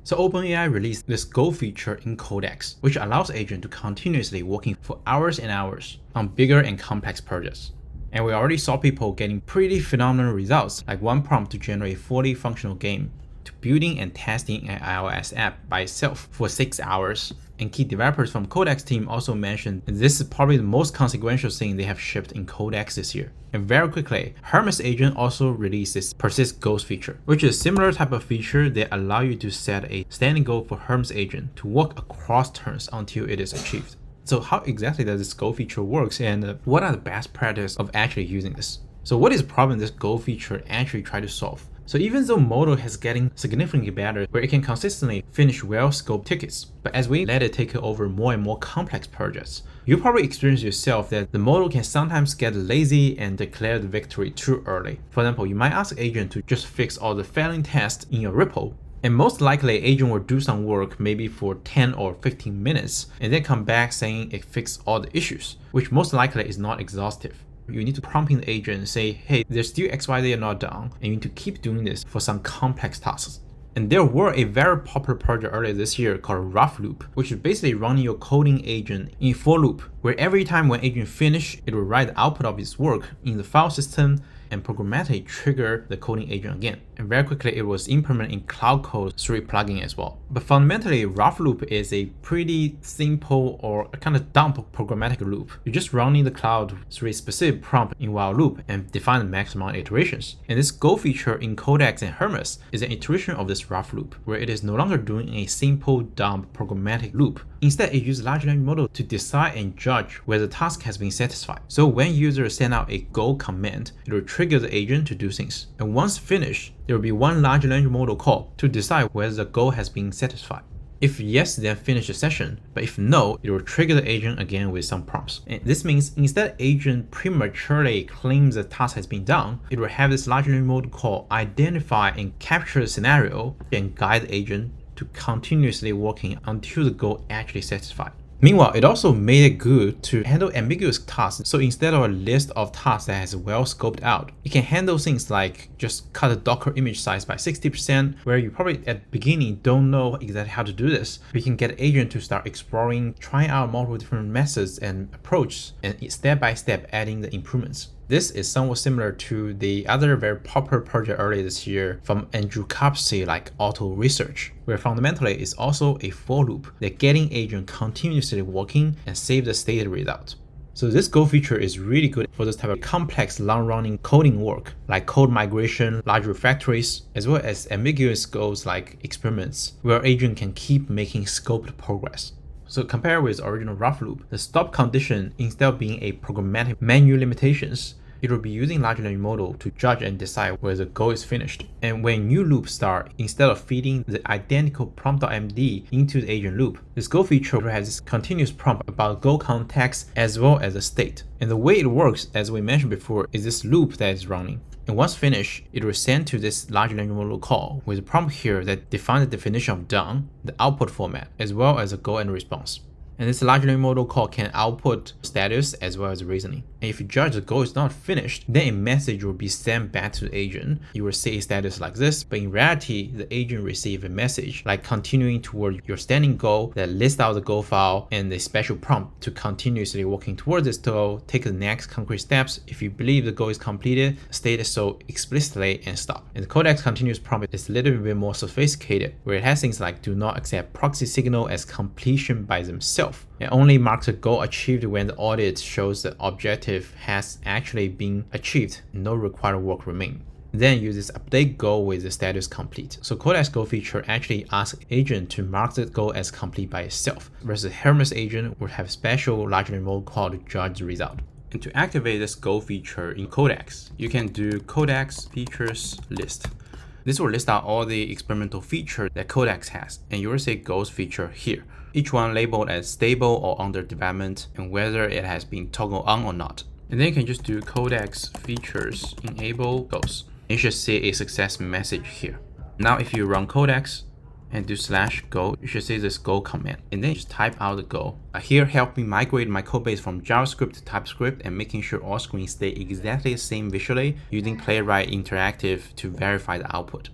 So OpenAI released this Go feature in Codex, which allows agents to continuously working for hours and hours on bigger and complex projects. And we already saw people getting pretty phenomenal results, like one prompt to generate a fully functional game, to building and testing an iOS app by itself for 6 hours. And key developers from Codex team also mentioned this is probably the most consequential thing they have shipped in Codex this year. And very quickly, Hermes Agent also released this Persist Goals feature, which is a similar type of feature that allow you to set a standing goal for Hermes Agent to work across turns until it is achieved. So how exactly does this Go feature works, and what are the best practices of actually using this? So what is the problem this Go feature actually try to solve? So even though Modal has getting significantly better where it can consistently finish well-scoped tickets, but as we let it take over more and more complex projects, you probably experience yourself that the model can sometimes get lazy and declare the victory too early. For example, you might ask agent to just fix all the failing tests in your repo, and most likely agent will do some work maybe for 10 or 15 minutes and then come back saying it fixed all the issues, which most likely is not exhaustive. You need to prompt in the agent and say, hey, there's still XYZ not done, and you need to keep doing this for some complex tasks. And there were a very popular project earlier this year called Rough Loop, which is basically running your coding agent in for loop, where every time when agent finish, it will write the output of its work in the file system and programmatically trigger the coding agent again. And very quickly, it was implemented in Cloud Code 3 plugin as well. But fundamentally, Rough Loop is a pretty simple or a kind of dumb programmatic loop. You're just running the Cloud 3 specific prompt in while loop and define the maximum iterations. And this Go feature in Codex and Hermes is an iteration of this Rough Loop, where it is no longer doing a simple dumb programmatic loop. Instead, it uses large language model to decide and judge whether the task has been satisfied. So when users send out a Go command, it will trigger the agent to do things. And once finished, there will be one large language model call to decide whether the goal has been satisfied. If yes, then finish the session, but if no, it will trigger the agent again with some prompts. And this means instead agent prematurely claims the task has been done, it will have this large language model call identify and capture the scenario and guide the agent to continuously working until the goal actually satisfied. Meanwhile, it also made it good to handle ambiguous tasks. So instead of a list of tasks that has well scoped out, it can handle things like just cut the Docker image size by 60%, where you probably at the beginning don't know exactly how to do this. We can get agent to start exploring, trying out multiple different methods and approaches, and step by step adding the improvements. This is somewhat similar to the other very popular project earlier this year from Andrew Kapsey like Auto Research, where fundamentally it's also a for loop that getting agent continuously working and save the stated result. So this Go feature is really good for this type of complex long-running coding work like code migration, large refactories, as well as ambiguous goals like experiments, where agent can keep making scoped progress. So compared with original Rough Loop, the stop condition, instead of being a programmatic menu limitations, it will be using large language model to judge and decide whether the goal is finished. And when new loop start, instead of feeding the identical prompt.md into the agent loop, this Go feature has this continuous prompt about Go context as well as the state. And the way it works, as we mentioned before, is this loop that is running. And once finished, it will send to this large language model call with a prompt here that defines the definition of done, the output format, as well as a goal and response. And this large language model call can output status as well as reasoning. And if you judge the goal is not finished, then a message will be sent back to the agent. You will see a status like this, but in reality, the agent receives a message like continuing toward your standing goal that lists out the goal file and a special prompt to continuously working towards this goal, take the next concrete steps. If you believe the goal is completed, state it so explicitly and stop. And the Codex continuous prompt is a little bit more sophisticated, where it has things like do not accept proxy signal as completion by themselves. It only marks a goal achieved when the audit shows the objective has actually been achieved, no required work remain. Then uses update goal with the status complete. So Codex Go feature actually asks agent to mark the goal as complete by itself, versus Hermes agent would have special large language model call to judge the result. And to activate this Go feature in Codex, you can do Codex features list. This will list out all the experimental features that Codex has, and you will see Go's feature here. Each one labeled as stable or under development, and whether it has been toggled on or not. And then you can just do Codex features enable Goals. You should see a success message here. Now if you run Codex and do /go, you should see this go command, and then just type out the go. Here help me migrate my codebase from JavaScript to TypeScript and making sure all screens stay exactly the same visually using Playwright Interactive to verify the output.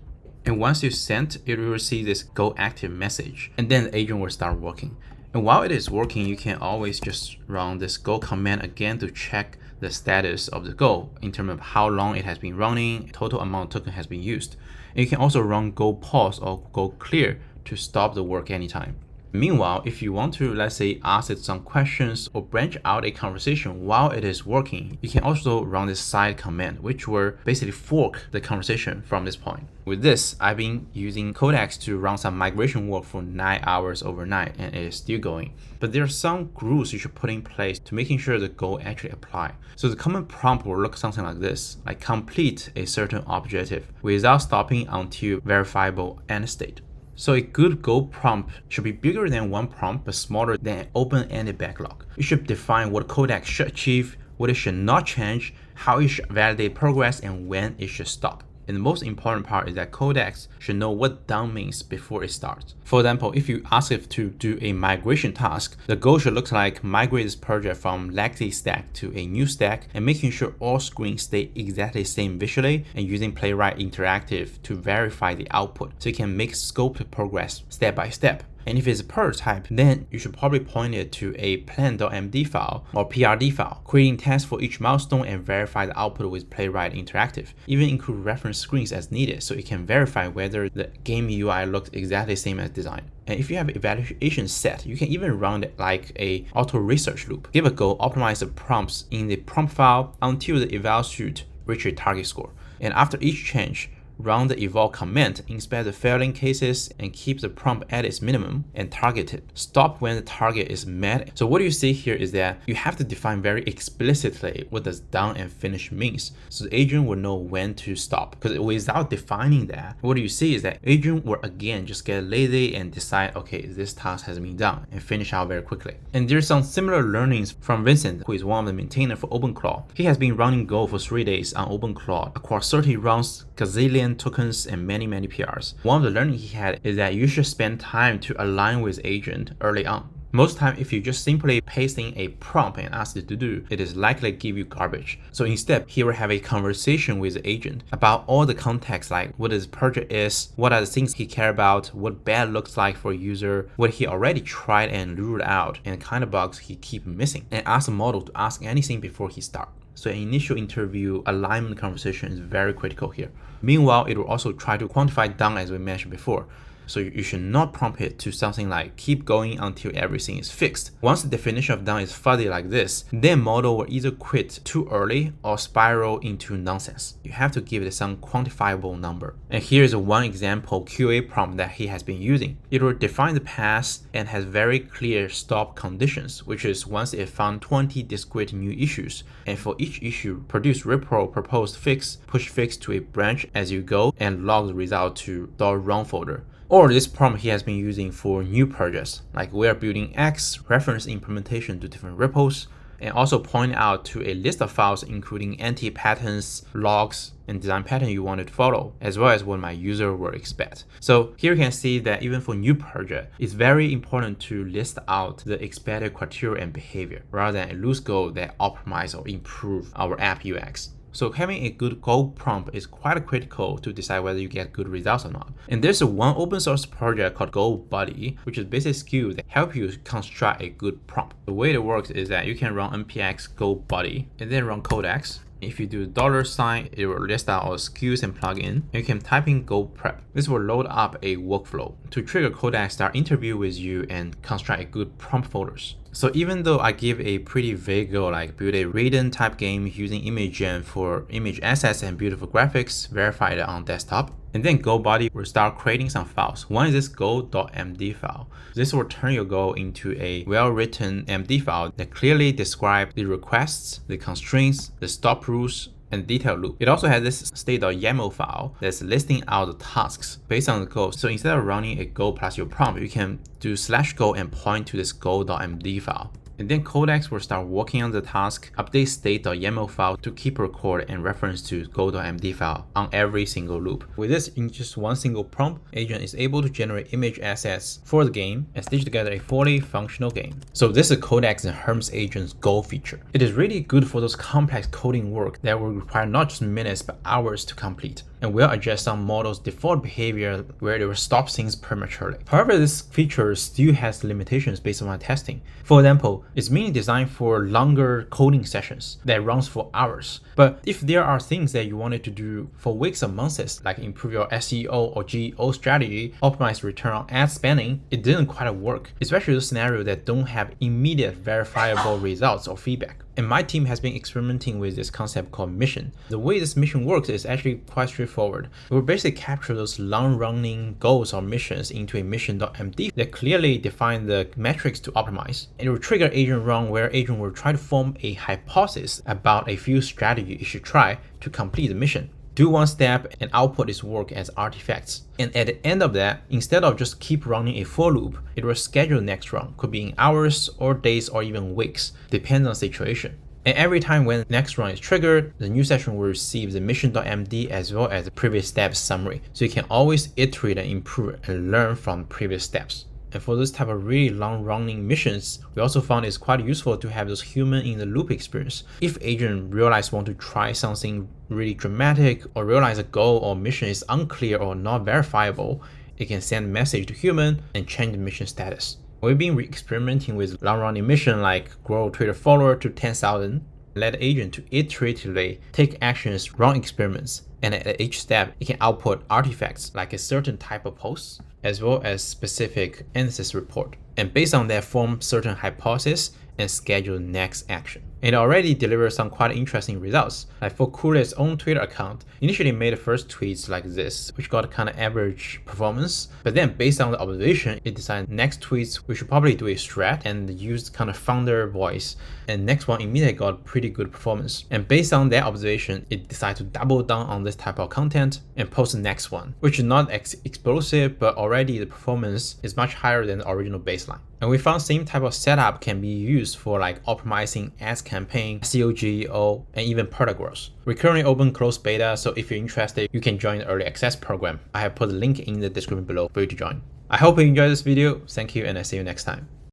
And once you send, it will receive this Go active message, and then the agent will start working. And while it is working, you can always just run this Go command again to check the status of the Go in terms of how long it has been running, total amount of token has been used. And you can also run Go pause or Go clear to stop the work anytime. Meanwhile, if you want to, let's say, ask it some questions or branch out a conversation while it is working, you can also run this side command, which will basically fork the conversation from this point. With this, I've been using Codex to run some migration work for 9 hours overnight, and it is still going. But there are some rules you should put in place to making sure the goal actually apply. So the command prompt will look something like this, like complete a certain objective without stopping until verifiable end state. So a good Go prompt should be bigger than one prompt but smaller than an open-ended backlog. It should define what Codex should achieve, what it should not change, how it should validate progress, and when it should stop. And the most important part is that Codex should know what done means before it starts. For example, if you ask it to do a migration task, the goal should look like migrate this project from legacy stack to a new stack and making sure all screens stay exactly the same visually and using Playwright Interactive to verify the output so you can make scoped progress step by step. And if it's a prototype, then you should probably point it to a plan.md file or PRD file, creating tests for each milestone and verify the output with Playwright Interactive. Even include reference screens as needed so you can verify whether the game UI looks exactly the same as designed. And if you have evaluation set, you can even run it like a auto research loop. Give a go, optimize the prompts in the prompt file until the eval suite reaches a target score. And after each change, run the eval command, inspect the failing cases, and keep the prompt at its minimum and target it. Stop when the target is met. So what you see here is that you have to define very explicitly what does done and finish means, so the agent will know when to stop. Because without defining that, what you see is that agent will again just get lazy and decide, okay, this task has been done, and finish out very quickly. And there's some similar learnings from Vincent, who is one of the maintainers for OpenClaw. He has been running Go for 3 days on OpenClaw across 30 rounds, gazillion tokens, and many PRs. One of the learning he had is that you should spend time to align with agent early on. Most time, if you just simply paste in a prompt and ask it to do, it is likely to give you garbage. So instead, he will have a conversation with the agent about all the context, like what his project is, what are the things he care about, what bad looks like for a user, what he already tried and ruled out, and kind of bugs he keep missing, and ask the model to ask anything before he starts. So an initial interview alignment conversation is very critical here. Meanwhile, it will also try to quantify down as we mentioned before. So you should not prompt it to something like keep going until everything is fixed. Once the definition of done is fuzzy like this, then model will either quit too early or spiral into nonsense. You have to give it some quantifiable number. And here's one example QA prompt that he has been using. It will define the path and has very clear stop conditions, which is once it found 20 discrete new issues, and for each issue, produce repro proposed fix, push fix to a branch as you go, and log the result to .run folder. Or this prompt he has been using for new projects, like we are building X, reference implementation to different repos, and also point out to a list of files including anti-patterns, logs, and design pattern you wanted to follow, as well as what my user will expect. So here you can see that even for new project, it's very important to list out the expected criteria and behavior, rather than a loose goal that optimize or improve our app UX. So having a good Go prompt is quite critical to decide whether you get good results or not. And there's one open source project called GoBuddy, which is basically a skill that help you construct a good prompt. The way it works is that you can run npx GoBuddy and then run Codex. If you do $, it will list out all skills and plugin. You can type in Go prep. This will load up a workflow to trigger Codex start interview with you and construct a good prompt folders. So even though I give a pretty vague goal like build a Raiden type game using ImageGen for image assets and beautiful graphics, verify it on desktop, and then GoBuddy will start creating some files. One is this go.md file. This will turn your Go into a well-written MD file that clearly describes the requests, the constraints, the stop rules, and detail loop. It also has this state.yaml file that's listing out the tasks based on the goal. So instead of running a Go plus your prompt, you can do /go and point to this go.md file. And then Codex will start working on the task, update state.yaml file to keep record and reference to go.md file on every single loop. With this, in just one single prompt, agent is able to generate image assets for the game and stitch together a fully functional game. So this is Codex and Hermes agent's Go feature. It is really good for those complex coding work that will require not just minutes but hours to complete. And and will adjust some models' default behavior where they will stop things prematurely. However, this feature still has limitations based on my testing. For example, it's mainly designed for longer coding sessions that runs for hours. But if there are things that you wanted to do for weeks or months, like improve your SEO or GEO strategy, optimize return on ad spending, it didn't quite work, especially those scenarios that don't have immediate verifiable results or feedback. And my team has been experimenting with this concept called mission. The way this mission works is actually quite straightforward. It will basically capture those long-running goals or missions into a mission.md that clearly define the metrics to optimize. It will trigger agent run where agent will try to form a hypothesis about a few strategies it should try to complete the mission. Do one step and output its work as artifacts. And at the end of that, instead of just keep running a for loop, it will schedule the next run. Could be in hours or days or even weeks, depends on the situation. And every time when next run is triggered, the new session will receive the mission.md as well as the previous steps summary. So you can always iterate and improve and learn from previous steps. And for this type of really long-running missions, we also found it's quite useful to have this human-in-the-loop experience. If agent realize want to try something really dramatic or realize a goal or mission is unclear or not verifiable, it can send a message to human and change the mission status. We've been experimenting with long-running mission like grow Twitter follower to 10,000, let the agent to iteratively take actions, run experiments, and at each step, it can output artifacts like a certain type of post, as well as specific analysis report. And based on that, form certain hypotheses and schedule the next action. It already delivered some quite interesting results. Like for Coolidge's own Twitter account, initially made the first tweets like this, which got kind of average performance. But then based on the observation, it decided next tweets, we should probably do a strat and use kind of founder voice. And next one immediately got pretty good performance. And based on that observation, it decided to double down on this type of content and post the next one, which is not explosive, but already the performance is much higher than the original baseline. And we found same type of setup can be used for like optimizing ads campaign, SEO, GEO, and even product growth. We currently open closed beta, so if you're interested, you can join the early access program. I have put the link in the description below for you to join. I hope you enjoyed this video. Thank you, and I'll see you next time.